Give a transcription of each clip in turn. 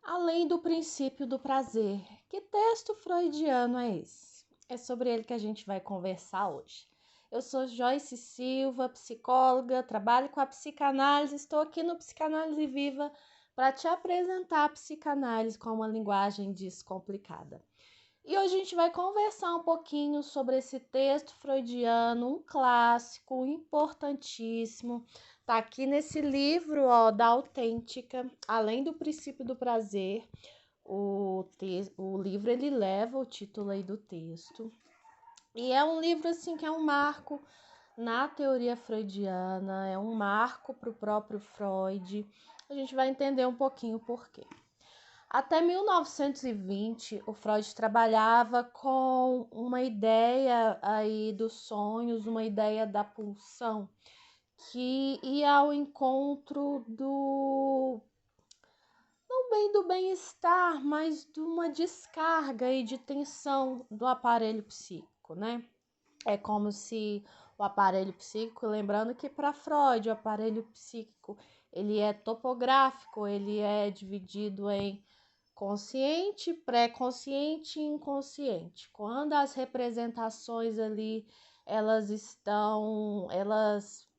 Além do princípio do prazer. Que texto freudiano é esse? É sobre ele que a gente vai conversar hoje. Eu sou Joyce Silva, psicóloga, trabalho com a psicanálise, estou aqui no Psicanálise Viva para te apresentar a psicanálise com uma linguagem descomplicada. E hoje a gente vai conversar um pouquinho sobre esse texto freudiano, um clássico importantíssimo. Tá aqui nesse livro, ó, da Autêntica, Além do Princípio do Prazer. O livro ele leva o título aí do texto. E é um livro assim que é um marco na teoria freudiana, é um marco para o próprio Freud. A gente vai entender um pouquinho o porquê. Até 1920, o Freud trabalhava com uma ideia aí dos sonhos, uma ideia da pulsão, que ia ao encontro não bem do bem-estar, mas de uma descarga aí de tensão do aparelho psíquico, né? É como se o aparelho psíquico, lembrando que para Freud o aparelho psíquico ele é topográfico, ele é dividido em consciente, pré-consciente e inconsciente. Quando as representações ali, elas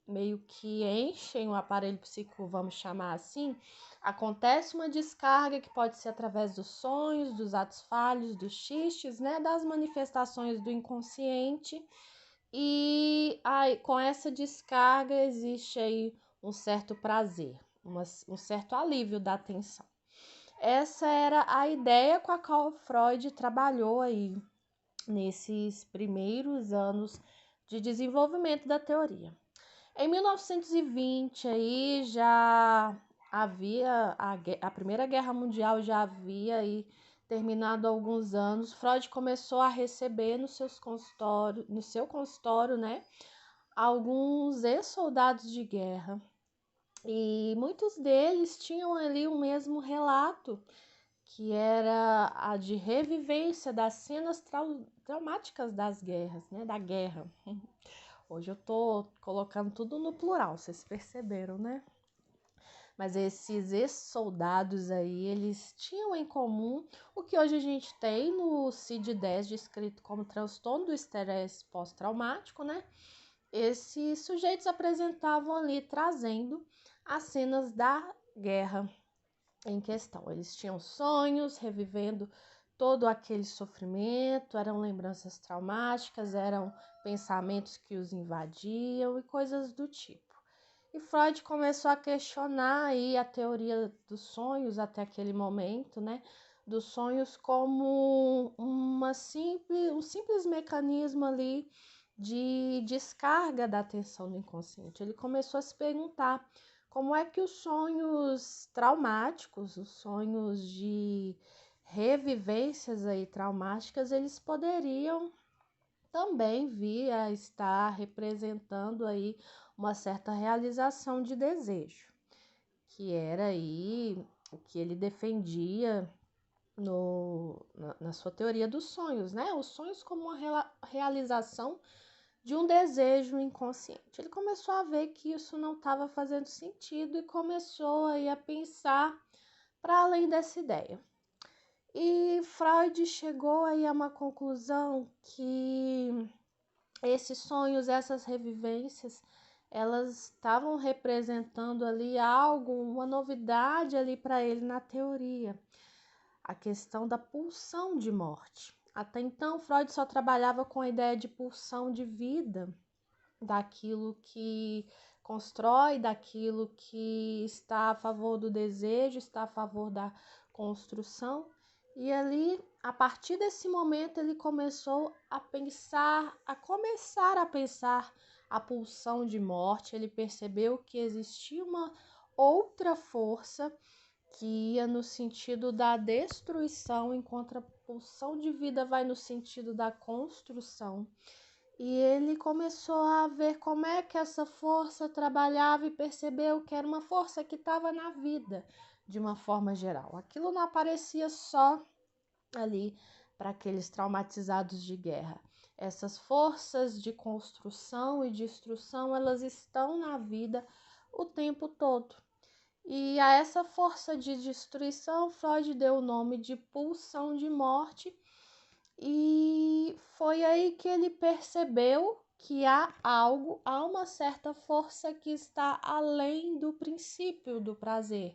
meio que enchem o aparelho psíquico, vamos chamar assim, acontece uma descarga que pode ser através dos sonhos, dos atos falhos, dos xistes, né, das manifestações do inconsciente. E aí, com essa descarga existe aí um certo prazer, um certo alívio da tensão. Essa era a ideia com a qual Freud trabalhou aí nesses primeiros anos de desenvolvimento da teoria. Em 1920 aí já havia a Primeira Guerra Mundial já havia aí terminado há alguns anos. Freud começou a receber no seu consultório, né, alguns ex-soldados de guerra. E muitos deles tinham ali o mesmo relato, que era a de revivência das cenas traumáticas das guerras, né? Da guerra. Hoje eu tô colocando tudo no plural, vocês perceberam, né? Mas esses ex-soldados aí, eles tinham em comum o que hoje a gente tem no CID-10 descrito como transtorno do estresse pós-traumático, né? Esses sujeitos apresentavam ali, trazendo as cenas da guerra em questão. Eles tinham sonhos, revivendo todo aquele sofrimento, eram lembranças traumáticas, eram pensamentos que os invadiam e coisas do tipo. E Freud começou a questionar aí a teoria dos sonhos até aquele momento, né? Dos sonhos como um simples mecanismo ali de descarga da atenção do inconsciente. Ele começou a se perguntar como é que os sonhos traumáticos, os sonhos de revivências aí traumáticas, eles poderiam também vir a estar representando aí uma certa realização de desejo, que era aí o que ele defendia na sua teoria dos sonhos, né? Os sonhos como uma realização de um desejo inconsciente. Ele começou a ver que isso não estava fazendo sentido e começou aí a pensar para além dessa ideia. E Freud chegou aí a uma conclusão que esses sonhos, essas revivências, elas estavam representando ali algo, uma novidade ali para ele na teoria, a questão da pulsão de morte. Até então, Freud só trabalhava com a ideia de pulsão de vida, daquilo que constrói, daquilo que está a favor do desejo, está a favor da construção. E ali, a partir desse momento, ele começou a começar a pensar a pulsão de morte. Ele percebeu que existia uma outra força que ia no sentido da destruição, enquanto a pulsão de vida vai no sentido da construção. E ele começou a ver como é que essa força trabalhava e percebeu que era uma força que estava na vida, de uma forma geral. Aquilo não aparecia só ali para aqueles traumatizados de guerra. Essas forças de construção e destruição, elas estão na vida o tempo todo. E a essa força de destruição, Freud deu o nome de pulsão de morte, e foi aí que ele percebeu que há uma certa força que está além do princípio do prazer,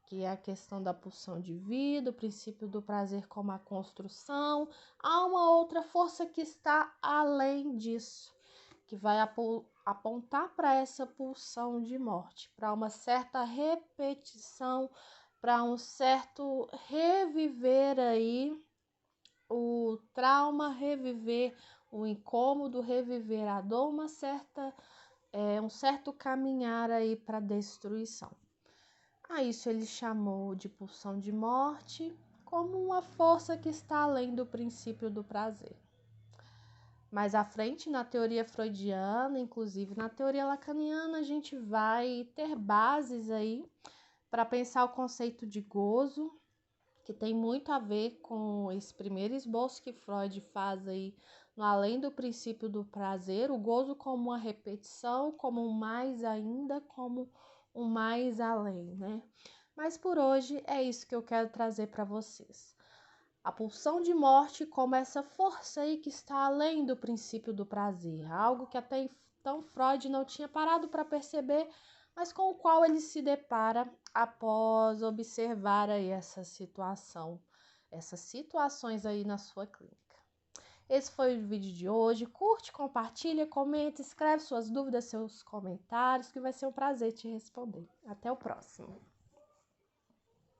que é a questão da pulsão de vida, o princípio do prazer como a construção. Há uma outra força que está além disso, que vai apontar para essa pulsão de morte, para uma certa repetição, para um certo reviver aí o trauma, reviver o incômodo, reviver a dor, um certo caminhar aí para destruição. A isso ele chamou de pulsão de morte, como uma força que está além do princípio do prazer. Mais à frente, na teoria freudiana, inclusive na teoria lacaniana, a gente vai ter bases aí para pensar o conceito de gozo, que tem muito a ver com esse primeiro esboço que Freud faz aí no além do princípio do prazer, o gozo como uma repetição, como um mais ainda, como um mais além, né? Mas por hoje é isso que eu quero trazer para vocês. A pulsão de morte como essa força aí que está além do princípio do prazer, algo que até então Freud não tinha parado para perceber, mas com o qual ele se depara após observar aí essas situações aí na sua clínica. Esse foi o vídeo de hoje. Curte, compartilha, comenta, escreve suas dúvidas, seus comentários, que vai ser um prazer te responder. Até o próximo.